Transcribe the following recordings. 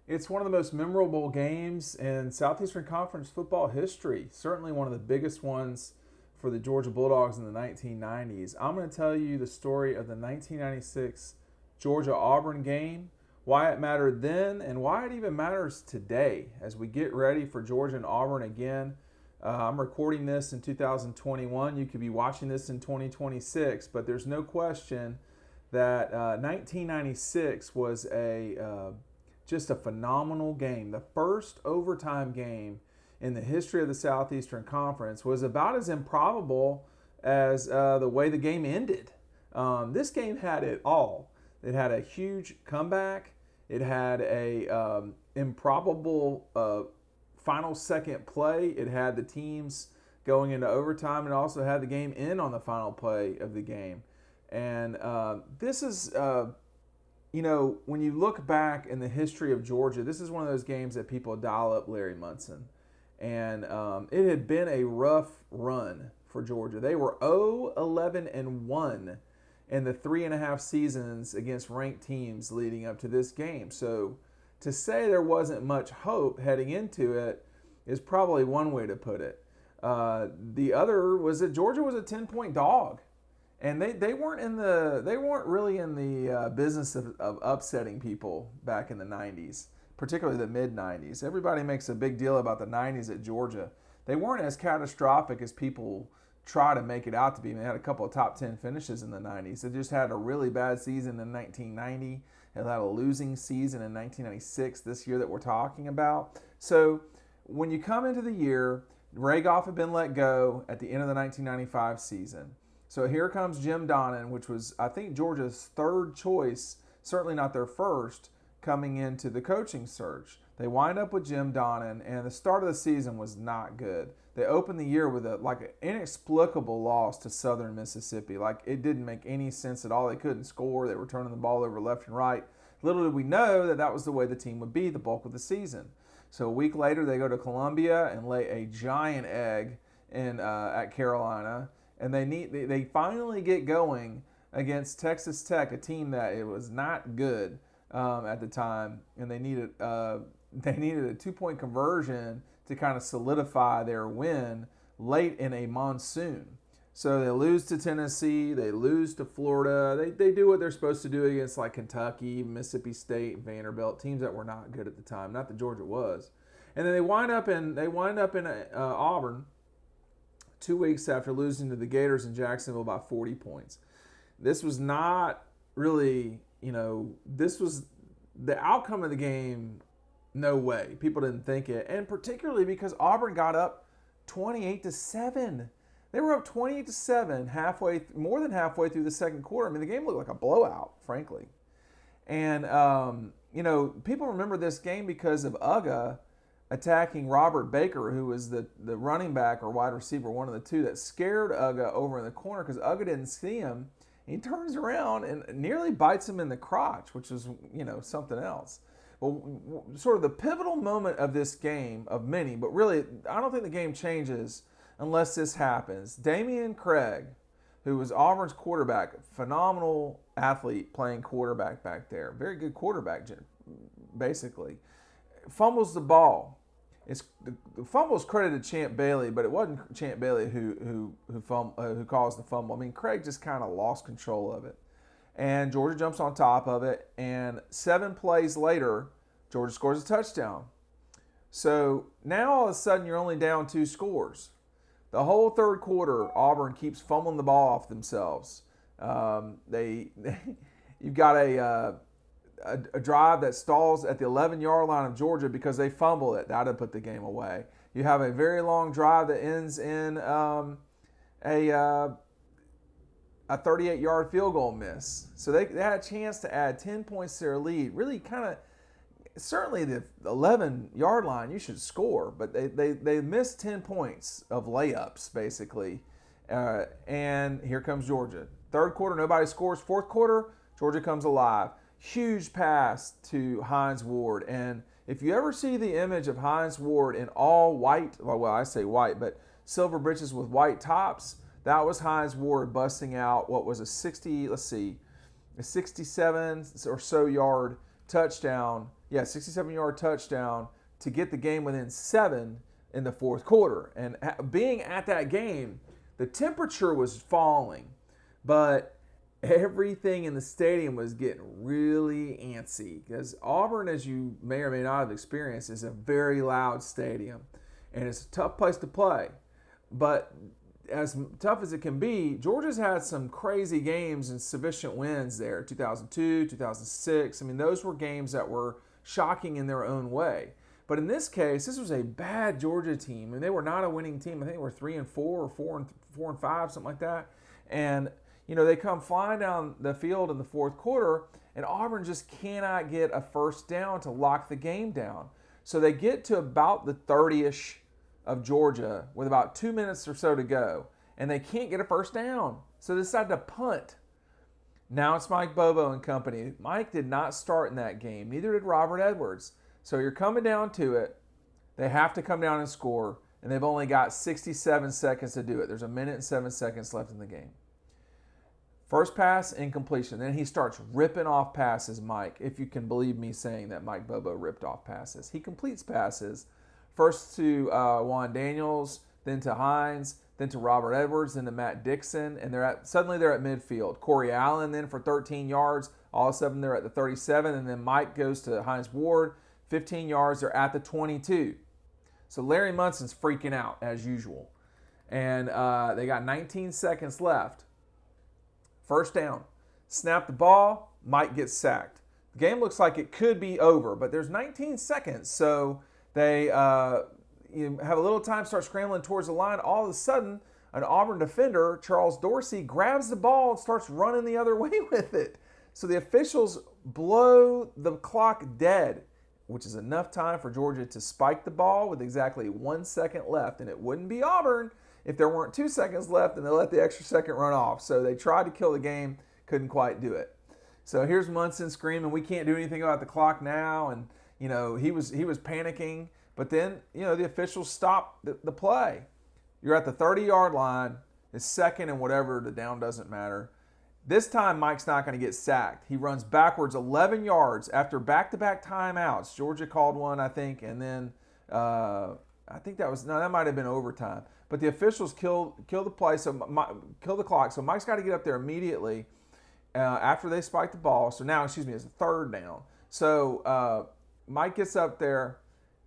It's one of the most memorable games in Southeastern Conference football history. Certainly one of the biggest ones for the Georgia Bulldogs in the 1990s. I'm going to tell you the story of the 1996 Georgia-Auburn game, why it mattered then, and why it even matters today as we get ready for Georgia and Auburn again. I'm recording this in 2021. You could be watching this in 2026, but there's no question that 1996 was just a phenomenal game. The first overtime game in the history of the Southeastern Conference was about as improbable as the way the game ended. This game had it all. It had a huge comeback. It had a improbable final second play. It had the teams going into overtime, and also had the game end on the final play of the game. And this is when you look back in the history of Georgia, this is one of those games that people dial up Larry Munson. And it had been a rough run for Georgia. They were 0-11-1 in the 3.5 seasons against ranked teams leading up to this game. So to say there wasn't much hope heading into it is probably one way to put it. The other was that Georgia was a 10-point dog. And they weren't really in the business of upsetting people back in the 90s, particularly the mid-90s. Everybody makes a big deal about the 90s at Georgia. They weren't as catastrophic as people try to make it out to be. They had a couple of top 10 finishes in the 90s. They just had a really bad season in 1990. They had a losing season in 1996, this year that we're talking about. So when you come into the year, Ray Goff had been let go at the end of the 1995 season. So here comes Jim Donnan, which was, I think, Georgia's third choice, certainly not their first, coming into the coaching search. They wind up with Jim Donnan, and the start of the season was not good. They opened the year with an inexplicable loss to Southern Mississippi. Like, it didn't make any sense at all. They couldn't score. They were turning the ball over left and right. Little did we know that was the way the team would be the bulk of the season. So a week later, they go to Columbia and lay a giant egg at Carolina. And they finally get going against Texas Tech, a team that it was not good at the time, and they needed a 2-point conversion to kind of solidify their win late in a monsoon. So they lose to Tennessee, they lose to Florida. They do what they're supposed to do against like Kentucky, Mississippi State, Vanderbilt, teams that were not good at the time. Not that Georgia was. And then they wind up in Auburn 2 weeks after losing to the Gators in Jacksonville by 40 points. This was not really, this was the outcome of the game. No way. People didn't think it. And particularly because Auburn got up 28-7. They were up 28-7 more than halfway through the second quarter. I mean, the game looked like a blowout, frankly. And, people remember this game because of Uga attacking Robert Baker, who was the running back or wide receiver, one of the two, that scared Uga over in the corner because Uga didn't see him. He turns around and nearly bites him in the crotch, which is, something else. Well, sort of the pivotal moment of this game, of many, but really, I don't think the game changes unless this happens. Damian Craig, who was Auburn's quarterback, phenomenal athlete playing quarterback back there, very good quarterback, basically, fumbles the ball. The fumble is credited to Champ Bailey, but it wasn't Champ Bailey who caused the fumble. I mean, Craig just kind of lost control of it. And Georgia jumps on top of it, and 7 plays later, Georgia scores a touchdown. So now all of a sudden you're only down 2 scores. The whole third quarter, Auburn keeps fumbling the ball off themselves. You've got a drive that stalls at the 11-yard line of Georgia because they fumble it. That would put the game away. You have a very long drive that ends in a 38-yard field goal miss. So they had a chance to add 10 points to their lead. Really kind of, certainly the 11-yard line, you should score. But they missed 10 points of layups, basically. And here comes Georgia. Third quarter, nobody scores. Fourth quarter, Georgia comes alive. Huge pass to Heinz Ward. And if you ever see the image of Heinz Ward in all white, well, I say white, but silver breeches with white tops, that was Heinz Ward busting out what was a 67 or so yard touchdown Yeah, 67-yard touchdown to get the game within 7 in the fourth quarter. And being at that game, the temperature was falling, but everything in the stadium was getting really antsy because Auburn, as you may or may not have experienced, is a very loud stadium, and it's a tough place to play. But as tough as it can be, Georgia's had some crazy games and sufficient wins there. 2002, 2006. I mean, those were games that were shocking in their own way. But in this case, this was a bad Georgia team, and they were not a winning team. I think they were 3-4 or 4-5, something like that. And they come flying down the field in the fourth quarter, and Auburn just cannot get a first down to lock the game down. So they get to about the 30-ish of Georgia with about 2 minutes or so to go, and they can't get a first down. So they decide to punt. Now it's Mike Bobo and company. Mike did not start in that game. Neither did Robert Edwards. So you're coming down to it. They have to come down and score, and they've only got 67 seconds to do it. There's 1 minute and 7 seconds left in the game. First pass, incompletion. Then he starts ripping off passes, Mike, if you can believe me saying that Mike Bobo ripped off passes. He completes passes, first to Juan Daniels, then to Heinz, then to Robert Edwards, then to Matt Dixon, and suddenly they're at midfield. Corey Allen then for 13 yards. All of a sudden they're at the 37, and then Mike goes to Heinz Ward, 15 yards. They're at the 22. So Larry Munson's freaking out, as usual. And they got 19 seconds left. First down. Snap the ball. Mike gets sacked. The game looks like it could be over, but there's 19 seconds. So they have a little time, start scrambling towards the line. All of a sudden, an Auburn defender, Charles Dorsey, grabs the ball and starts running the other way with it. So the officials blow the clock dead, which is enough time for Georgia to spike the ball with exactly 1 second left. And it wouldn't be Auburn if there weren't 2 seconds left and they let the extra second run off. So they tried to kill the game, couldn't quite do it. So here's Munson screaming, "We can't do anything about the clock now." And, he was panicking. But then, the officials stopped the play. You're at the 30-yard line. It's second and whatever, the down doesn't matter. This time, Mike's not going to get sacked. He runs backwards 11 yards after back-to-back timeouts. Georgia called one, I think, and then that might have been overtime. But the officials kill the play, kill the clock. So Mike's got to get up there immediately after they spike the ball. So now, it's a third down. So Mike gets up there.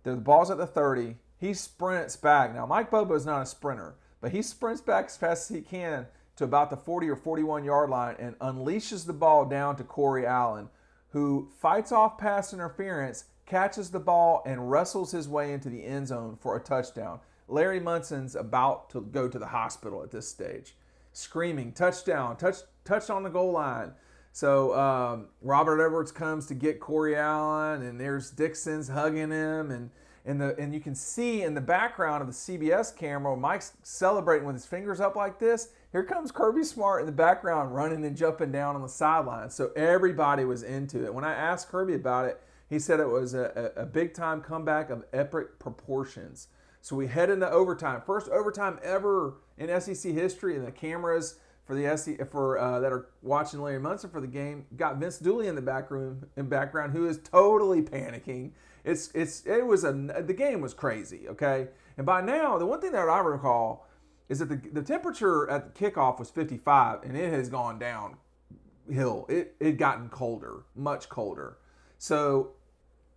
The ball's at the 30. He sprints back. Now, Mike Bobo is not a sprinter, but he sprints back as fast as he can to about the 40 or 41-yard line and unleashes the ball down to Corey Allen, who fights off pass interference, catches the ball, and wrestles his way into the end zone for a touchdown. Larry Munson's about to go to the hospital at this stage, screaming, "Touchdown, touch on the goal line." So Robert Edwards comes to get Corey Allen, and there's Dixon's hugging him, and you can see in the background of the CBS camera, Mike's celebrating with his fingers up like this. Here comes Kirby Smart in the background running and jumping down on the sideline. So everybody was into it. When I asked Kirby about it, he said it was a big-time comeback of epic proportions. So we head into overtime. First overtime ever in SEC history, and the cameras for the that are watching Larry Munson for the game got Vince Dooley in the background, who is totally panicking. The game was crazy, okay? And by now, the one thing that I recall is that the temperature at the kickoff was 55, and it has gone downhill. It gotten colder, much colder. So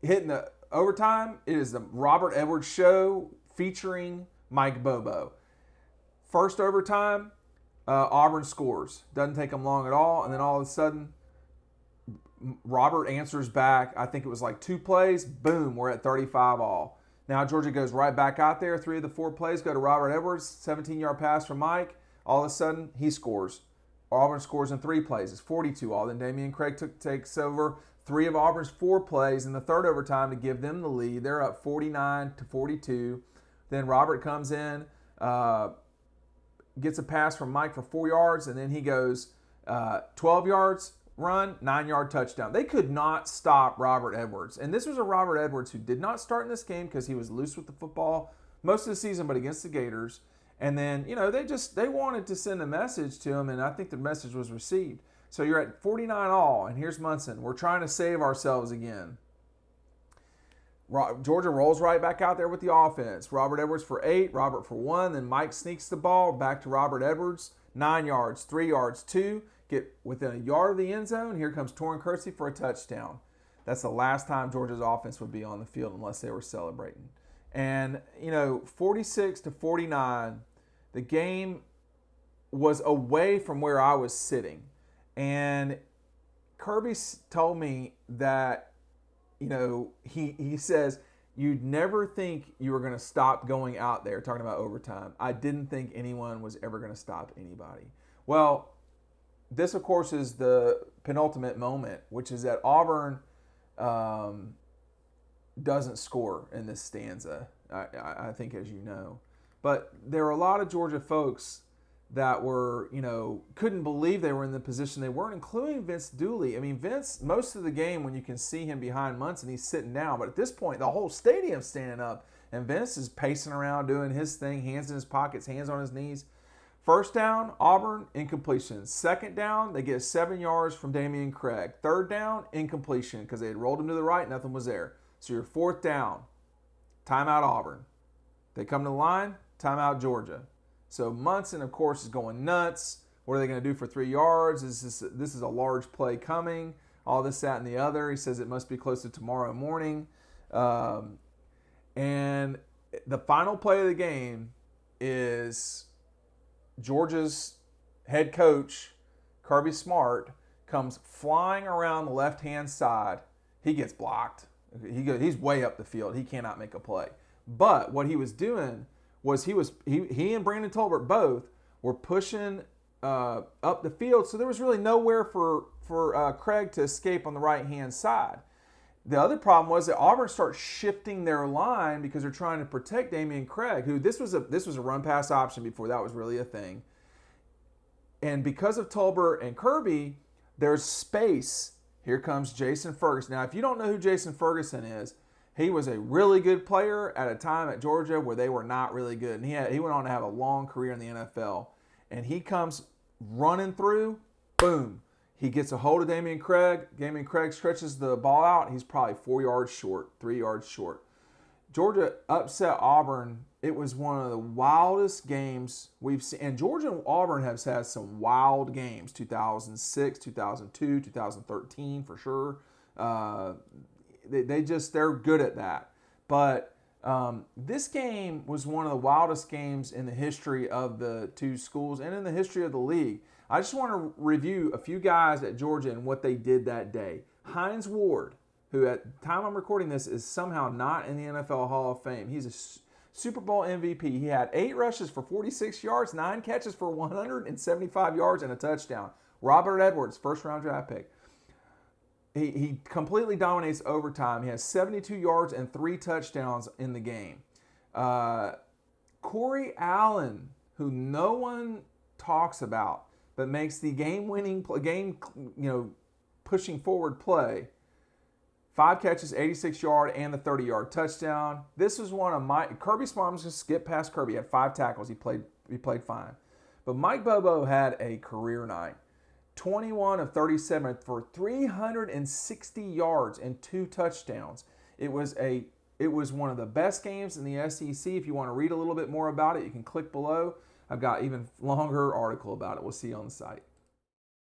hitting the overtime, it is the Robert Edwards show featuring Mike Bobo. First overtime, Auburn scores. Doesn't take them long at all. And then all of a sudden, Robert answers back. I think it was like 2 plays. Boom, we're at 35 all. Now Georgia goes right back out there. 3 of the 4 plays go to Robert Edwards. 17-yard pass from Mike. All of a sudden, he scores. Auburn scores in 3 plays. It's 42 all. Then Damian Craig takes over 3 of Auburn's 4 plays in the third overtime to give them the lead. They're up 49-42. Then Robert comes in, gets a pass from Mike for 4 yards, and then he goes 12 yards, run, 9-yard touchdown. They could not stop Robert Edwards. And this was a Robert Edwards who did not start in this game because he was loose with the football most of the season, but against the Gators. And then, they wanted to send a message to him, and I think the message was received. So you're at 49 all, and here's Munson. We're trying to save ourselves again. Georgia rolls right back out there with the offense. Robert Edwards for 8, Robert for 1. Then Mike sneaks the ball back to Robert Edwards. 9 yards, 3 yards, 2. Get within a yard of the end zone. Here comes Torrin Kersey for a touchdown. That's the last time Georgia's offense would be on the field unless they were celebrating. And, 46-49, the game was away from where I was sitting. And Kirby told me that, he says, you'd never think you were going to stop going out there, talking about overtime. I didn't think anyone was ever going to stop anybody. Well, this, of course, is the penultimate moment, which is that Auburn doesn't score in this stanza, I think, as you know. But there are a lot of Georgia folks that were, couldn't believe they were in the position they were, including Vince Dooley. I mean, Vince, most of the game when you can see him behind Munson, he's sitting down. But at this point, the whole stadium's standing up, and Vince is pacing around doing his thing, hands in his pockets, hands on his knees. First down, Auburn, incompletion. Second down, they get 7 yards from Damian Craig. Third down, incompletion because they had rolled him to the right, nothing was there. So your fourth down, timeout Auburn. They come to the line, timeout Georgia. So Munson, of course, is going nuts. What are they going to do for 3 yards? This is a large play coming. All this, that, and the other. He says it must be close to tomorrow morning. And the final play of the game is Georgia's head coach, Kirby Smart, comes flying around the left-hand side. He gets blocked. He's way up the field. He cannot make a play. But what he was doing was he and Brandon Tolbert both were pushing up the field, so there was really nowhere for Craig to escape on the right-hand side. The other problem was that Auburn starts shifting their line because they're trying to protect Damian Craig, who this was a run-pass option before that was really a thing. And because of Tolbert and Kirby, there's space. Here comes Jason Ferguson. Now, if you don't know who Jason Ferguson is, he was a really good player at a time at Georgia where they were not really good. And he went on to have a long career in the NFL. And he comes running through, boom. He gets a hold of Damian Craig. Damian Craig stretches the ball out. He's probably 4 yards short, 3 yards short. Georgia upset Auburn. It was one of the wildest games we've seen. And Georgia and Auburn have had some wild games. 2006, 2002, 2013 for sure. They're good at that. But this game was one of the wildest games in the history of the two schools and in the history of the league. I just want to review a few guys at Georgia and what they did that day. Heinz Ward, who at the time I'm recording this is somehow not in the NFL Hall of Fame. He's a Super Bowl MVP. He had 8 rushes for 46 yards, 9 catches for 175 yards, and a touchdown. Robert Edwards, first-round draft pick. He completely dominates overtime. He has 72 yards and 3 touchdowns in the game. Corey Allen, who no one talks about, but makes the game-winning pushing forward play. 5 catches, 86-yard, and the 30-yard touchdown. This was one of Kirby Smart was going to skip past Kirby. He had 5 tackles. He played fine. But Mike Bobo had a career night. 21 of 37 for 360 yards and 2 touchdowns. It was one of the best games in the SEC. If you want to read a little bit more about it, you can click below. I've got even longer article about it. We'll see you on the site.